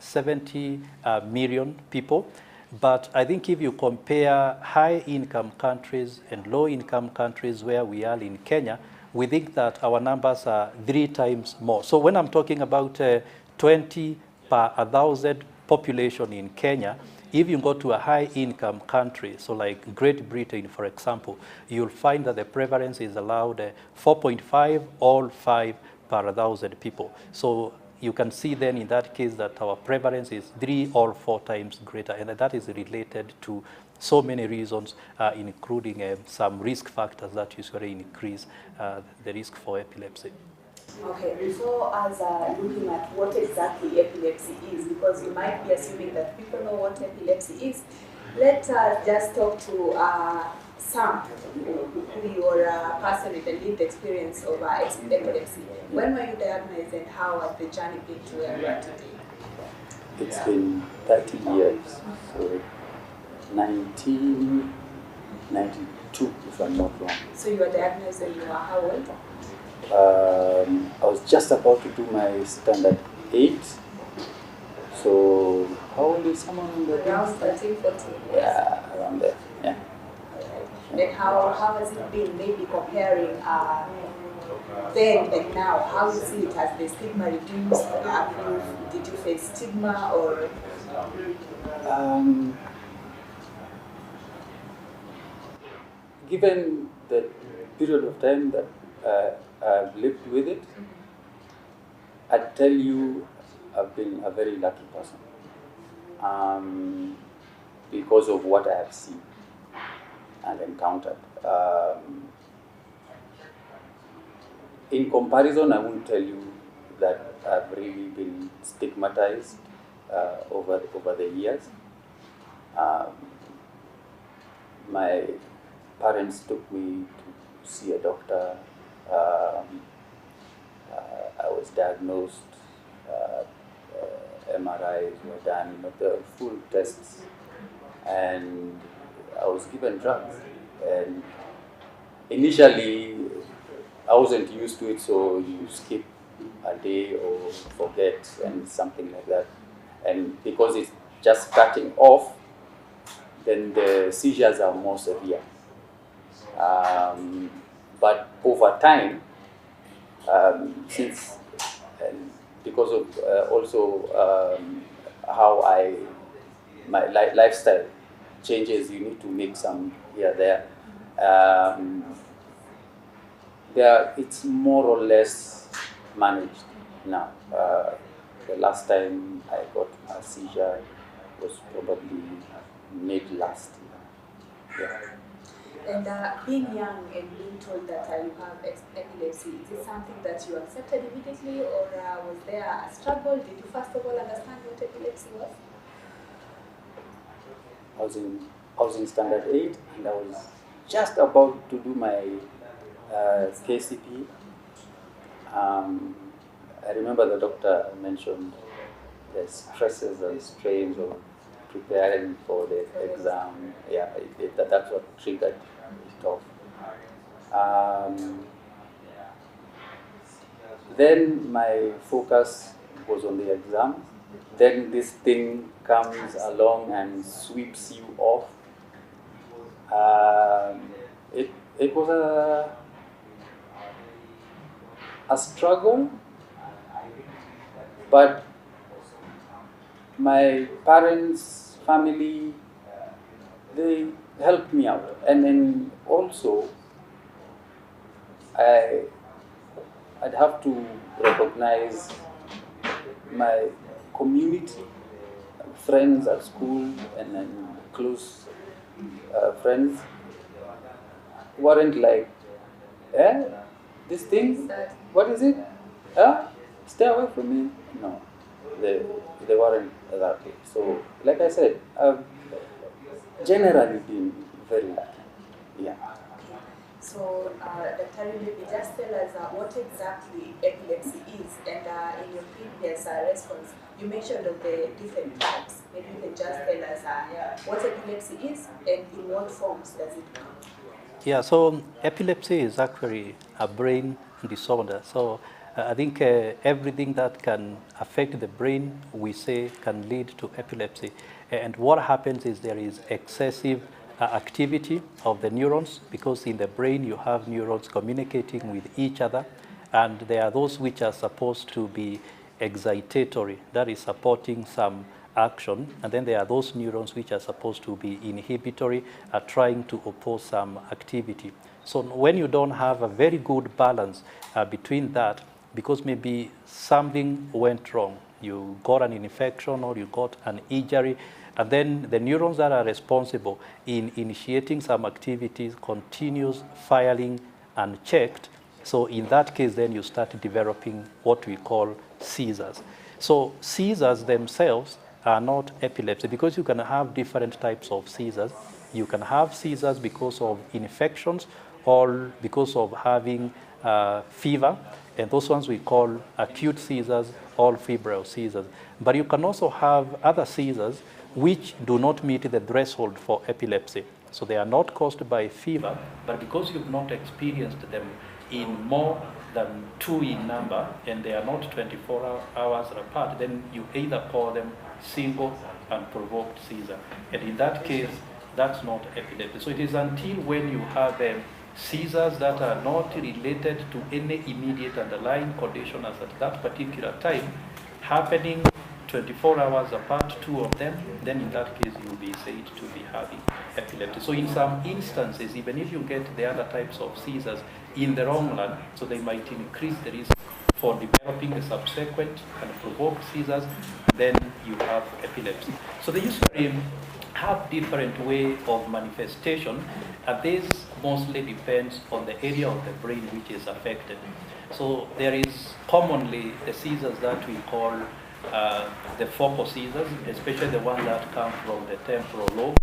70 million people. But I think if you compare high-income countries and low-income countries where we are in Kenya, we think that our numbers are 3 times more. So when I'm talking about 20 per 1,000 population in Kenya, if you go to a high-income country, so like Great Britain, for example, you'll find that the prevalence is allowed 4.5, all 5 per 1,000 people. So you can see then in that case that our prevalence is 3 or 4 times greater, and that is related to so many reasons, including some risk factors that usually increase the risk for epilepsy. Okay, before us looking at what exactly epilepsy is, because you might be assuming that people know what epilepsy is, let us just talk to Sam, who your person with a lived experience of epilepsy. When were you diagnosed and how has the journey been to where you are today? It's been 30 years, so 1992, if I'm not wrong. So you were diagnosed when you were how old? I was just about to do my standard 8. So how old is someone in the Around 13, 14 years? Yeah, around there, yeah. Then how has it been, maybe comparing then and now? How is it? Has the stigma reduced? Did you face stigma or? Given the period of time that I've lived with it, I'd tell you I've been a very lucky person because of what I have seen and encountered. In comparison, I won't tell you that I've really been stigmatized over the years. My parents took me to see a doctor. I was diagnosed, MRIs were done, the full tests, and I was given drugs. And initially, I wasn't used to it, so you skip a day or forget and something like that. And because it's just starting off, then the seizures are more severe. But over time, since and because of also how my lifestyle changes, you need to make some here there. It's more or less managed now. The last time I got a seizure was probably mid last year. Yeah. And being young and being told that you have epilepsy, is it something that you accepted immediately, or was there a struggle? Did you first of all understand what epilepsy was? I was in standard 8, and I was just about to do my KCP. I remember the doctor mentioned the stresses and strains of preparing for the exam. Yeah, that's what triggered it off. Then my focus was on the exam. Then this thing comes along and sweeps you off. It was a struggle, but my parents, family, they helped me out. And then also, I'd have to recognize my community, friends at school, and then close friends weren't like, this thing, what is it? Stay away from me. No, they weren't that way. So, like I said, I've generally been very lucky. Yeah. So, Dr. maybe just tell us what exactly epilepsy is, and in your previous response, you mentioned of the different types. Maybe you can just tell us what epilepsy is and in what forms does it come? Yeah, so epilepsy is actually a brain disorder. So I think everything that can affect the brain, we say, can lead to epilepsy. And what happens is there is excessive activity of the neurons, because in the brain you have neurons communicating with each other, and there are those which are supposed to be excitatory, that is supporting some action, and then there are those neurons which are supposed to be inhibitory, trying to oppose some activity. So when you don't have a very good balance between that, because maybe something went wrong, you got an infection or you got an injury, and then the neurons that are responsible in initiating some activities continues firing unchecked. So in that case, then you start developing what we call seizures. So seizures themselves are not epilepsy, because you can have different types of seizures. You can have seizures because of infections or because of having fever, and those ones we call acute seizures or febrile seizures. But you can also have other seizures which do not meet the threshold for epilepsy. So they are not caused by fever, but because you've not experienced them in more than 2 in number, and they are not 24 hours apart, then you either call them single unprovoked seizure. And in that case, that's not epilepsy. So it is until when you have seizures that are not related to any immediate underlying condition as at that particular time, happening 24 hours apart, 2 of them, then in that case you'll be said to be having epilepsy. So in some instances, even if you get the other types of seizures in the wrong run, so they might increase the risk for developing the subsequent unprovoked seizures, then you have epilepsy. So they usually have different way of manifestation, and this mostly depends on the area of the brain which is affected. So there is commonly the seizures that we call the focal seizures, especially the ones that come from the temporal lobe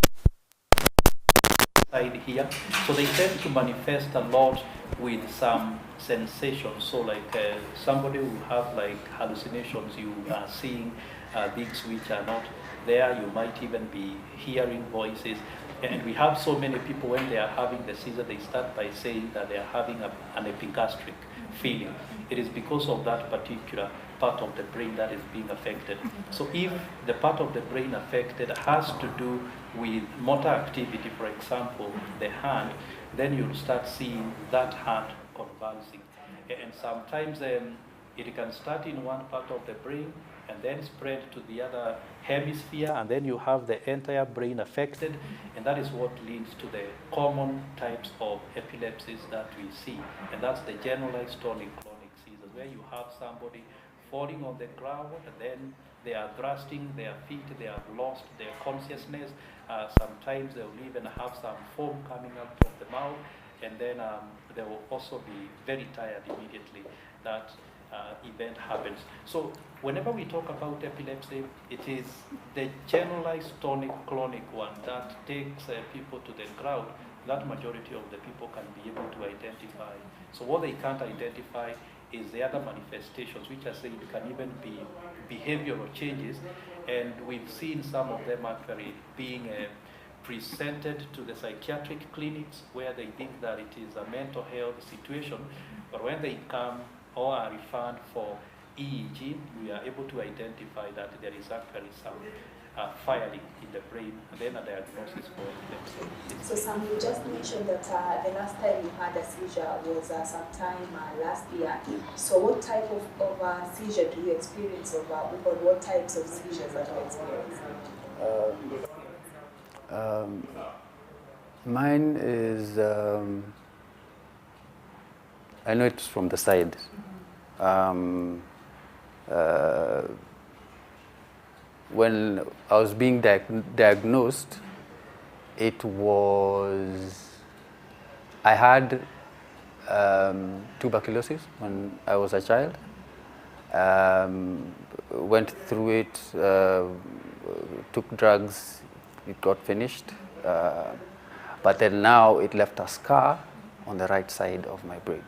side here. So they tend to manifest a lot with some sensations. So like somebody will have like hallucinations, you are seeing things which are not there, you might even be hearing voices. And we have so many people, when they are having the seizure, they start by saying that they are having an epigastric feeling. It is because of that particular part of the brain that is being affected. So if the part of the brain affected has to do with motor activity, for example, the hand, then you'll start seeing that hand convulsing. And sometimes it can start in one part of the brain and then spread to the other hemisphere, and then you have the entire brain affected, and that is what leads to the common types of epilepsies that we see. And that's the generalized tonic-clonic seizures, where you have somebody falling on the ground, and then they are thrusting their feet, they have lost their consciousness. Sometimes they will even have some foam coming out of the mouth, and then they will also be very tired immediately that event happens. So whenever we talk about epilepsy, it is the generalized tonic-clonic one that takes people to the ground. That majority of the people can be able to identify. So what they can't identify is the other manifestations, which I said can even be behavioral changes, and we've seen some of them actually being presented to the psychiatric clinics where they think that it is a mental health situation, but when they come or are referred for EEG, we are able to identify that there is actually some firing in the brain, and then a diagnosis for epilepsy. So Sam, you just mentioned that the last time you had a seizure was sometime last year. So what type of seizure do you experience, or what types of seizures are you experiencing? Mine is, I know it's from the side. When I was being diagnosed, it was, I had tuberculosis when I was a child. Went through it, took drugs, it got finished. But then now it left a scar on the right side of my brain.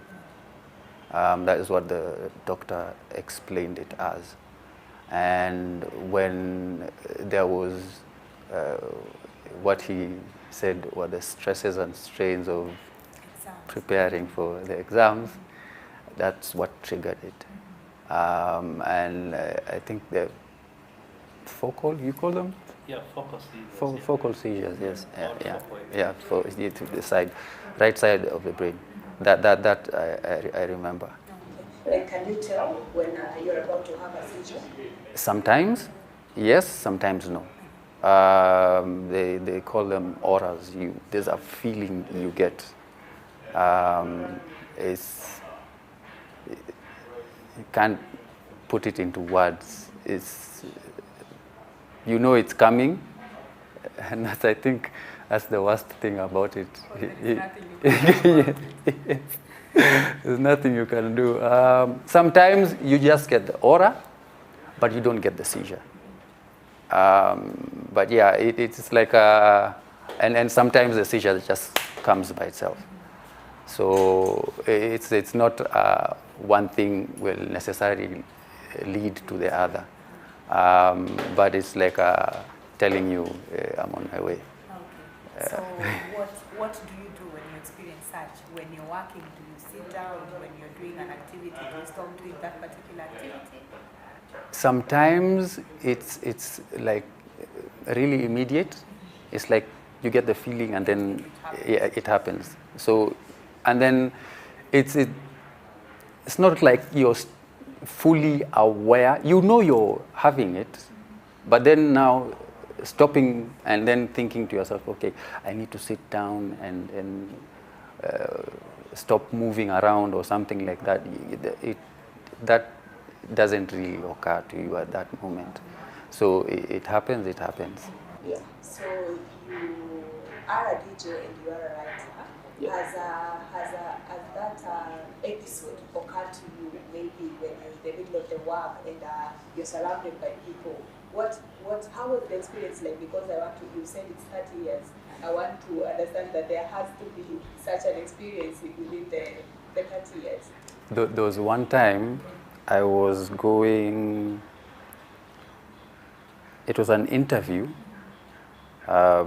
That is what the doctor explained it as. And when there was what he said were the stresses and strains of preparing for the exams, that's what triggered it. And I think the focal, you call them? Yeah, focal seizures. Focal seizures, yes. Or Yeah, focal. yeah, for to the side, right side of the brain. That I remember. Like, can you tell when you're about to have a seizure? Sometimes, yes. Sometimes no. They call them auras. There's a feeling you get. It's you can't put it into words. It's it's coming, and I think that's the worst thing about it. There's nothing you can do. Sometimes you just get the aura, but you don't get the seizure. But yeah, it's like and sometimes the seizure just comes by itself. So it's not one thing will necessarily lead to the other, but it's like telling you I'm on my way. Okay. So what do you do when you experience such? When you're working, do you sit down? When you're doing an activity, do you stop doing that particular activity? Sometimes it's like really immediate. It's like you get the feeling and then it happens. So, and then it's not like you're fully aware. You know you're having it, but then now stopping and then thinking to yourself, okay, I need to sit down and stop moving around or something like that. That doesn't really occur to you at that moment. So it happens, it happens. Yeah. So you are a DJ and you are a writer. Yeah. Has that episode occurred to you maybe when you're in the middle of the work and you're surrounded by people? How was the experience like? Because you said it's 30 years. I want to understand that there has to be such an experience within the 30 years. There was one time I was going, it was an interview. I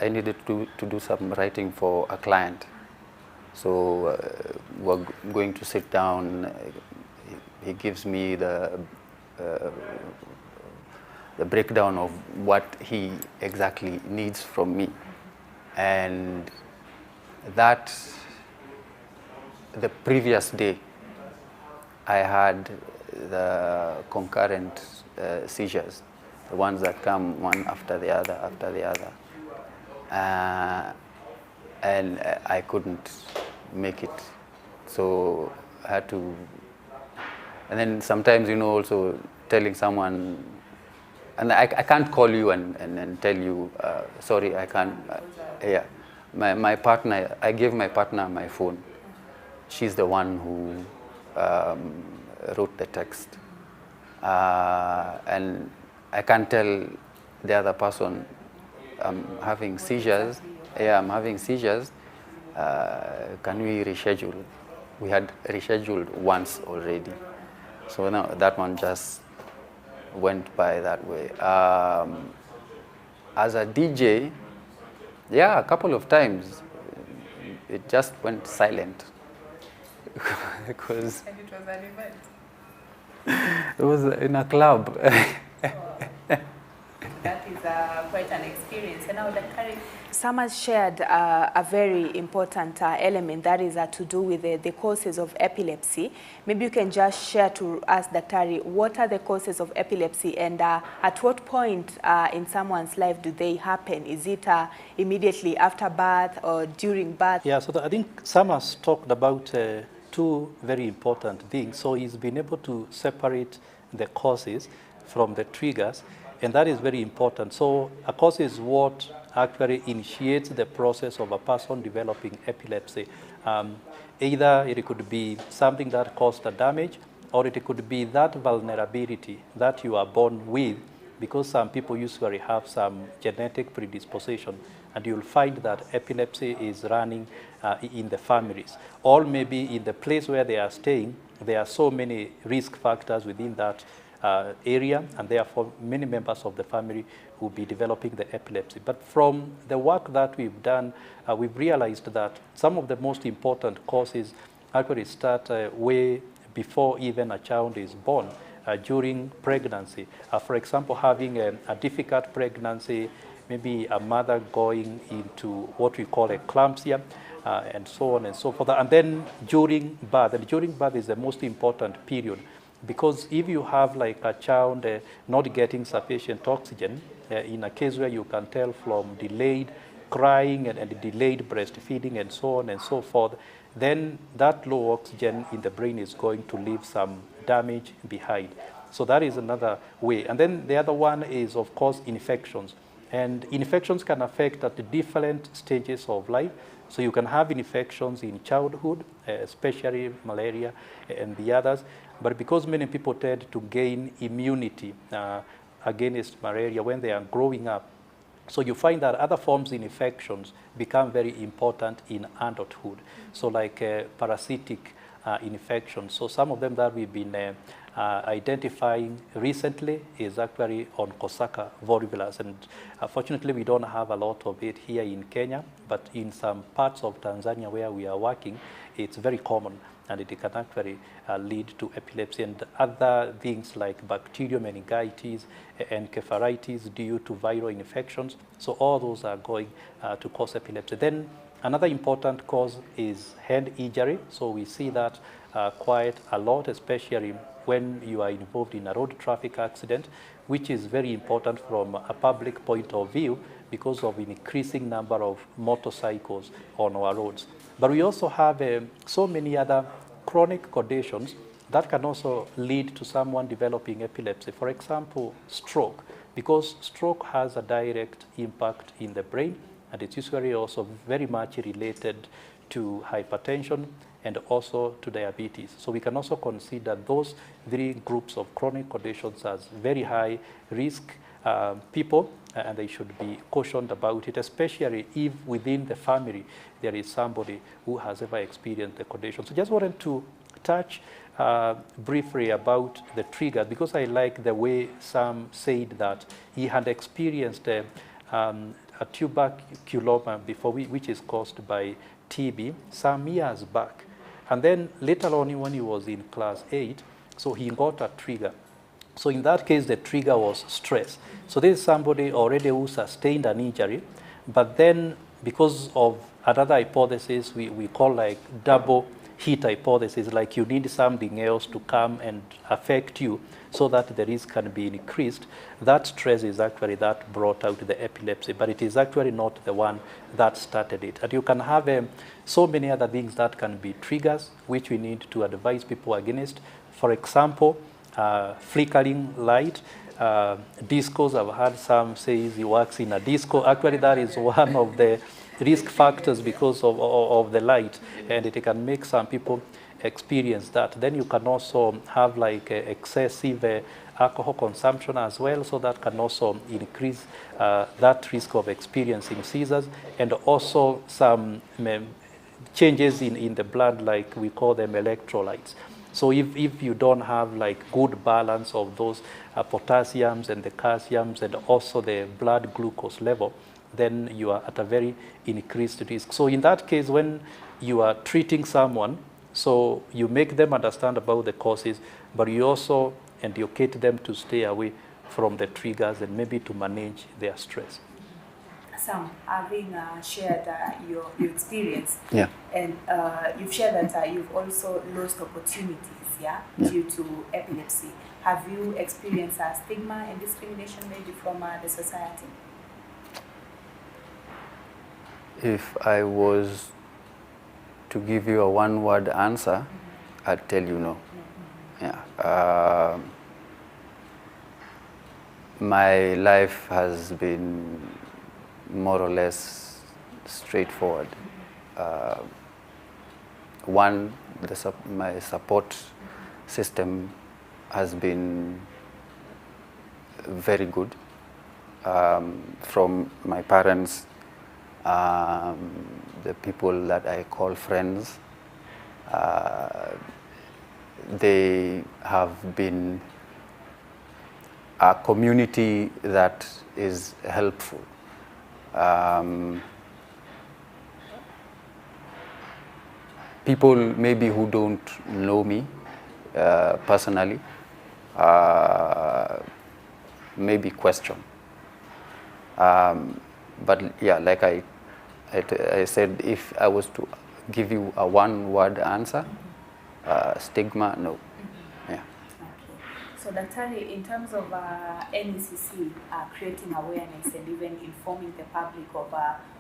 needed to do some writing for a client. So we're going to sit down. He gives me the breakdown of what he exactly needs from me. And that, the previous day, I had the concurrent seizures, the ones that come one after the other, and I couldn't make it. So I had to, and then sometimes, also telling someone, and I can't call you and tell you, sorry, I can't, yeah. My partner, I gave my partner my phone. She's the one who wrote the text. And I can't tell the other person I'm having seizures. Yeah, I'm having seizures. Can we reschedule? We had rescheduled once already. So now that one just went by that way. As a DJ, yeah, a couple of times, it just went silent. Because And it was an event. it was in a club. That is quite an experience. And now, Daktari, Sam has shared a very important element that is to do with the causes of epilepsy. Maybe you can just share to us, Daktari, what are the causes of epilepsy and at what point in someone's life do they happen? Is it immediately after birth or during birth? Yeah, so I think Sam has talked about two very important things. So he's been able to separate the causes from the triggers, and that is very important. So a cause is what actually initiates the process of a person developing epilepsy. Either it could be something that caused a damage, or it could be that vulnerability that you are born with, because some people usually have some genetic predisposition, and you'll find that epilepsy is running in the families. Or maybe in the place where they are staying, there are so many risk factors within that area, and therefore many members of the family will be developing the epilepsy. But from the work that we've done, we've realized that some of the most important causes actually start way before even a child is born, during pregnancy. For example, having a difficult pregnancy, maybe a mother going into what we call eclampsia, and so on and so forth. And then during birth, and during birth is the most important period, because if you have like a child not getting sufficient oxygen, in a case where you can tell from delayed crying and delayed breastfeeding and so on and so forth, then that low oxygen in the brain is going to leave some damage behind. So that is another way. And then the other one is, of course, infections. And infections can affect at the different stages of life. So you can have infections in childhood, especially malaria and the others. But because many people tend to gain immunity against malaria when they are growing up, so you find that other forms of infections become very important in adulthood. So like parasitic infections. So some of them that we've been identifying recently is actually on Coxsackie volvulus, and fortunately we don't have a lot of it here in Kenya, but in some parts of Tanzania where we are working, it's very common, and it can actually lead to epilepsy and other things like bacterial meningitis, encephalitis due to viral infections. So all those are going to cause epilepsy. Then another important cause is head injury. So we see that quite a lot, especially when you are involved in a road traffic accident, which is very important from a public point of view because of an increasing number of motorcycles on our roads. But we also have so many other chronic conditions that can also lead to someone developing epilepsy. For example, stroke, because stroke has a direct impact in the brain, and it's usually also very much related to hypertension and also to diabetes. So we can also consider those three groups of chronic conditions as very high risk people, and they should be cautioned about it, especially if within the family there is somebody who has ever experienced the condition. So just wanted to touch briefly about the trigger, because I like the way Sam said that he had experienced a tuberculoma before, which is caused by TB, some years back. And then later on, when he was in class 8, so he got a trigger. So in that case, the trigger was stress. So this is somebody already who sustained an injury, but then because of another hypothesis we call like double hit hypothesis, like you need something else to come and affect you so that the risk can be increased. That stress is actually that brought out the epilepsy, but it is actually not the one that started it. And you can have so many other things that can be triggers, which we need to advise people against. For example, flickering light. Discos, I've heard some say he works in a disco. Actually, that is one of the risk factors because of the light, and it can make some people experience that. Then you can also have like excessive alcohol consumption as well, so that can also increase that risk of experiencing seizures, and also some changes in the blood, like we call them electrolytes. So if you don't have like good balance of those potassiums and the calciums and also the blood glucose level, then you are at a very increased risk. So in that case, when you are treating someone, so you make them understand about the causes, but you also educate them to stay away from the triggers and maybe to manage their stress. Sam, having shared your experience, yeah, and you've shared that you've also lost opportunities, due to epilepsy. Have you experienced stigma and discrimination maybe from the society? If I was to give you a one-word answer, I'd tell you no. Yeah. My life has been more or less straightforward. One, my support system has been very good, from my parents, the people that I call friends. They have been a community that is helpful. People maybe who don't know me personally, maybe question. But yeah, like I said, if I was to give you a one-word answer, stigma, no. Yeah. Okay. So Daktari, in terms of NECC creating awareness and even informing the public of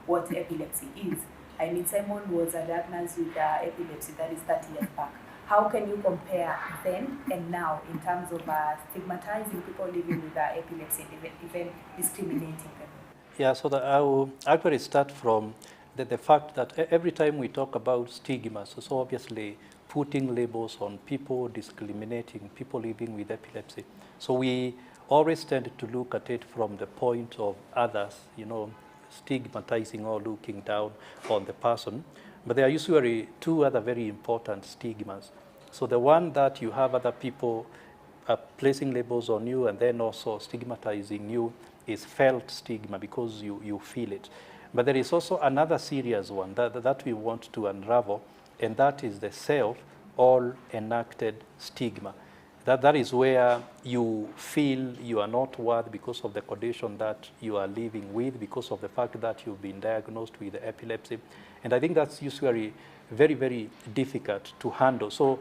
what epilepsy is, I mean, Simon was diagnosed with epilepsy, that is 30 years back. How can you compare then and now in terms of stigmatizing people living with epilepsy and even discriminating them? Yeah, so I will actually start from the fact that every time we talk about stigma, so obviously putting labels on people, discriminating people living with epilepsy. So we always tend to look at it from the point of others, you know, stigmatizing or looking down on the person. But there are usually two other very important stigmas. So the one that you have other people placing labels on you and then also stigmatizing you is felt stigma because you feel it. But there is also another serious one that we want to unravel, and that is the self or enacted stigma. That is where you feel you are not worth because of the condition that you are living with, because of the fact that you've been diagnosed with epilepsy. And I think that's usually very, very difficult to handle. So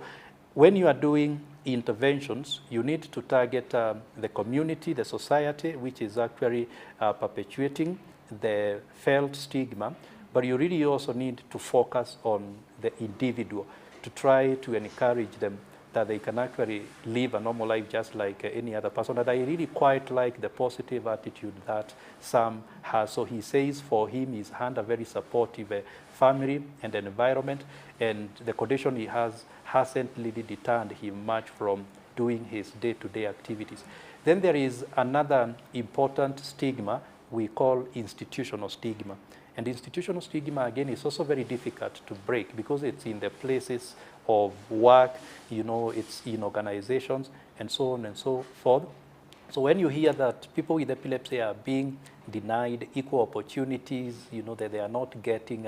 when you are doing interventions, you need to target the community, the society, which is actually perpetuating the felt stigma, but you really also need to focus on the individual to try to encourage them that they can actually live a normal life just like any other person. And I really quite like the positive attitude that Sam has. So he says for him, he's had a very supportive family and an environment, and the condition he has hasn't really deterred him much from doing his day-to-day activities. Then there is another important stigma we call institutional stigma. And institutional stigma, again, is also very difficult to break because it's in the places of work, you know, it's in organizations, and so on and so forth. So when you hear that people with epilepsy are being denied equal opportunities, you know, that they are not getting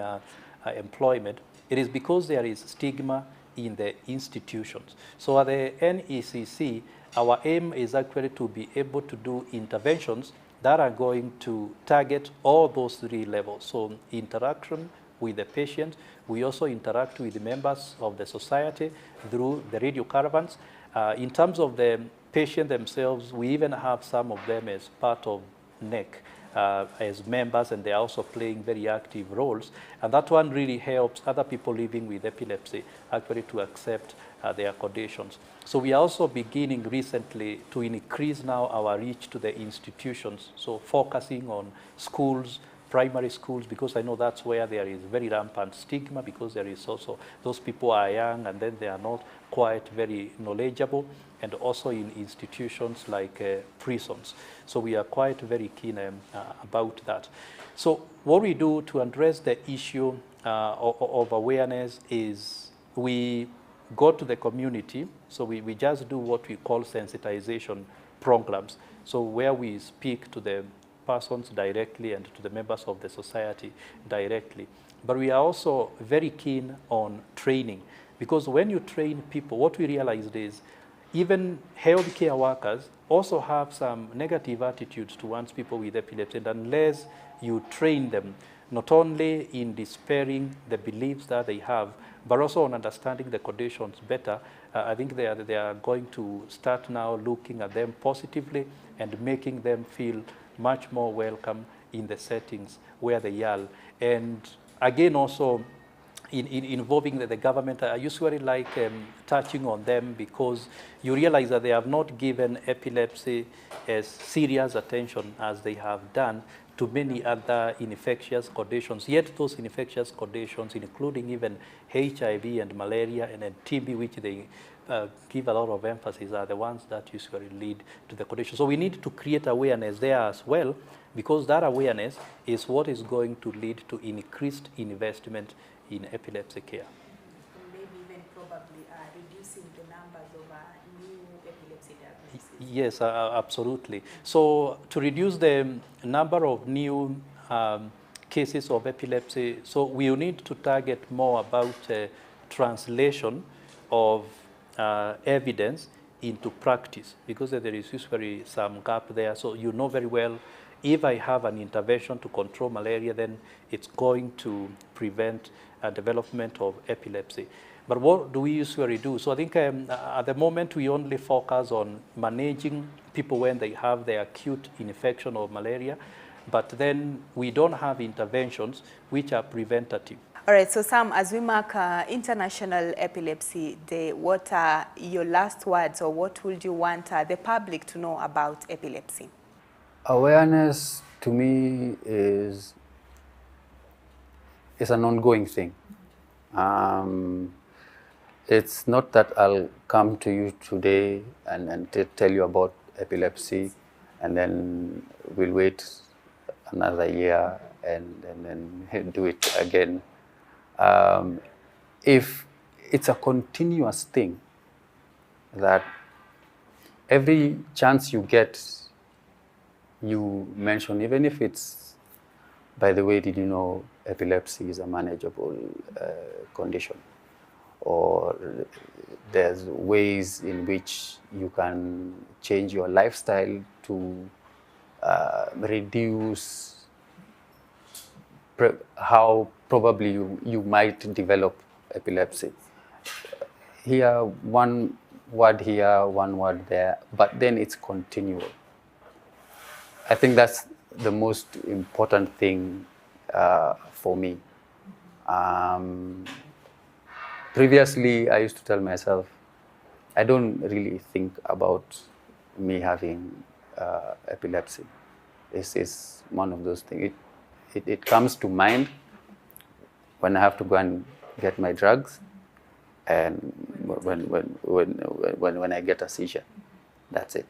employment, it is because there is stigma in the institutions. So at the NECC, our aim is actually to be able to do interventions that are going to target all those three levels. So interaction with the patient, we also interact with the members of the society through the radio caravans. In terms of the patient themselves, we even have some of them as part of NEC as members, and they are also playing very active roles. And that one really helps other people living with epilepsy actually to accept their conditions. So we are also beginning recently to increase now our reach to the institutions, so focusing on schools, primary schools, because I know that's where there is very rampant stigma, because there is also, those people are young and then they are not quite very knowledgeable, and also in institutions like prisons. So we are quite very keen about that. So what we do to address the issue of awareness is we go to the community. So we just do what we call sensitization programs. So where we speak to the persons directly and to the members of the society directly. But we are also very keen on training, because when you train people, what we realized is even healthcare workers also have some negative attitudes towards people with epilepsy, and unless you train them, not only in dispelling the beliefs that they have, but also on understanding the conditions better, I think they are going to start now looking at them positively and making them feel much more welcome in the settings where they are. And again, also in involving the government, I usually like touching on them, because you realize that they have not given epilepsy as serious attention as they have done to many other infectious conditions. Yet those infectious conditions, including even HIV and malaria and TB, which they give a lot of emphasis, are the ones that usually lead to the condition. So we need to create awareness there as well, because that awareness is what is going to lead to increased investment in epilepsy care. Maybe even probably reducing the numbers of new epilepsy diagnoses. Yes, absolutely. So to reduce the number of new cases of epilepsy, so we need to target more about translation of evidence into practice, because there is usually some gap there. So you know very well, if I have an intervention to control malaria, then it's going to prevent development of epilepsy. But what do we usually do? So I think at the moment we only focus on managing people when they have the acute infection of malaria, but then we don't have interventions which are preventative. All right, so Sam, as we mark International Epilepsy Day, what are your last words, or what would you want the public to know about epilepsy? Awareness to me is an ongoing thing. It's not that I'll come to you today and tell you about epilepsy, and then we'll wait another year and then do it again. If it's a continuous thing, that every chance you get, you mention, even if it's, by the way, did you know epilepsy is a manageable condition? Or there's ways in which you can change your lifestyle to reduce how probably you might develop epilepsy. Here, one word here, one word there, but then it's continual. I think that's the most important thing for me. Previously, I used to tell myself, I don't really think about me having epilepsy. This is one of those things. It comes to mind when I have to go and get my drugs, and when I get a seizure. That's it.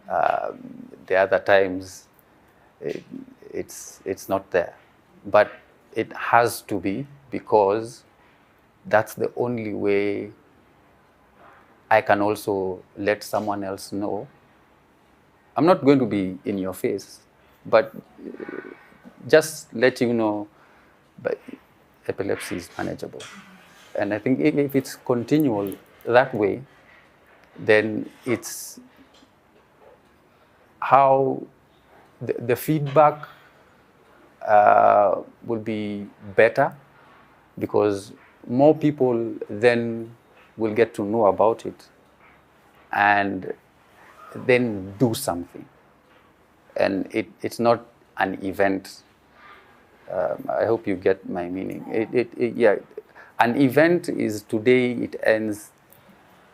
The other times, it's not there. But it has to be, because that's the only way I can also let someone else know. I'm not going to be in your face, but just let you know, but epilepsy is manageable. And I think if it's continual that way, then it's how the feedback will be better, because more people then will get to know about it and then do something. And it's not an event. I hope you get my meaning. Yeah, an event is today, it ends,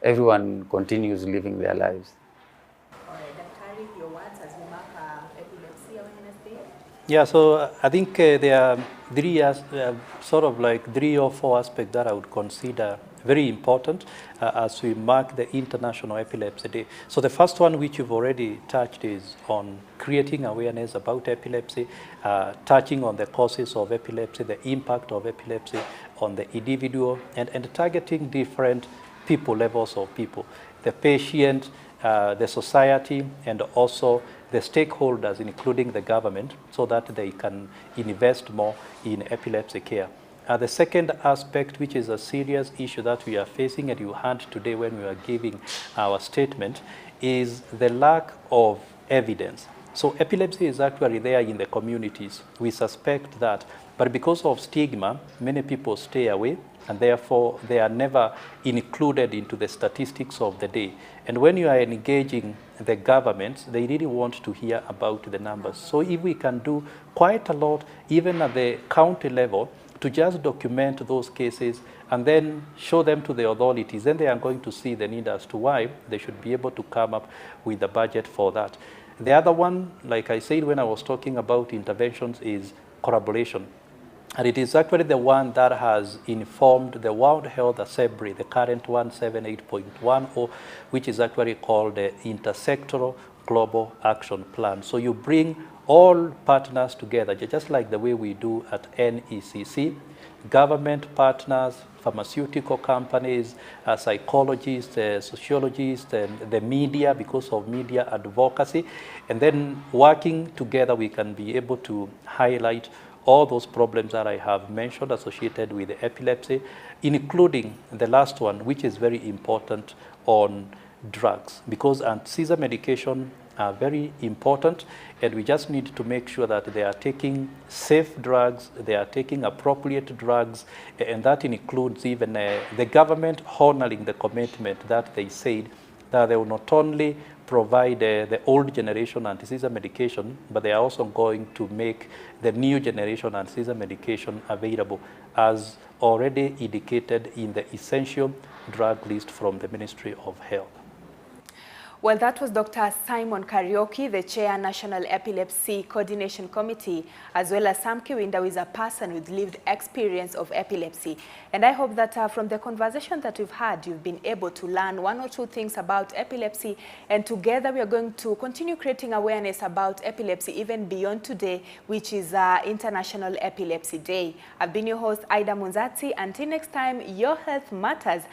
everyone continues living their lives. All right, Dr. your words as we mark Epilepsy Awareness Day? Yeah, so I think there are three or four aspects that I would consider very important as we mark the International Epilepsy Day. So the first one, which you've already touched, is on creating awareness about epilepsy, touching on the causes of epilepsy, the impact of epilepsy on the individual, and targeting different levels of people, the patient, the society, and also the stakeholders, including the government, so that they can invest more in epilepsy care. The second aspect, which is a serious issue that we are facing, and you heard today when we were giving our statement, is the lack of evidence. So epilepsy is actually there in the communities. We suspect that, but because of stigma, many people stay away, and therefore they are never included into the statistics of the day. And when you are engaging the governments, they really want to hear about the numbers. So if we can do quite a lot, even at the county level, to just document those cases and then show them to the authorities, then they are going to see the need as to why they should be able to come up with a budget for that. The other one, like I said when I was talking about interventions, is collaboration. And it is actually the one that has informed the World Health Assembly, the current 178.10, which is actually called the Intersectoral Global Action Plan. So you bring all partners together, just like the way we do at NECC, government partners, pharmaceutical companies, psychologists, sociologists, and the media, because of media advocacy. And then working together, we can be able to highlight all those problems that I have mentioned associated with epilepsy, including the last one, which is very important, on drugs, because anti-seizure medication are very important, and we just need to make sure that they are taking safe drugs, they are taking appropriate drugs, and that includes even the government honoring the commitment that they said that they will not only provide the old generation anti-seizure medication, but they are also going to make the new generation anti-seizure medication available as already indicated in the essential drug list from the Ministry of Health. Well, that was Dr. Simon Kariuki, the Chair, National Epilepsy Coordination Committee, as well as Sam Kiwinda, who is a person with lived experience of epilepsy. And I hope that from the conversation that we've had, you've been able to learn one or two things about epilepsy. And together we are going to continue creating awareness about epilepsy even beyond today, which is International Epilepsy Day. I've been your host, Ida Munzati. Until next time, your health matters.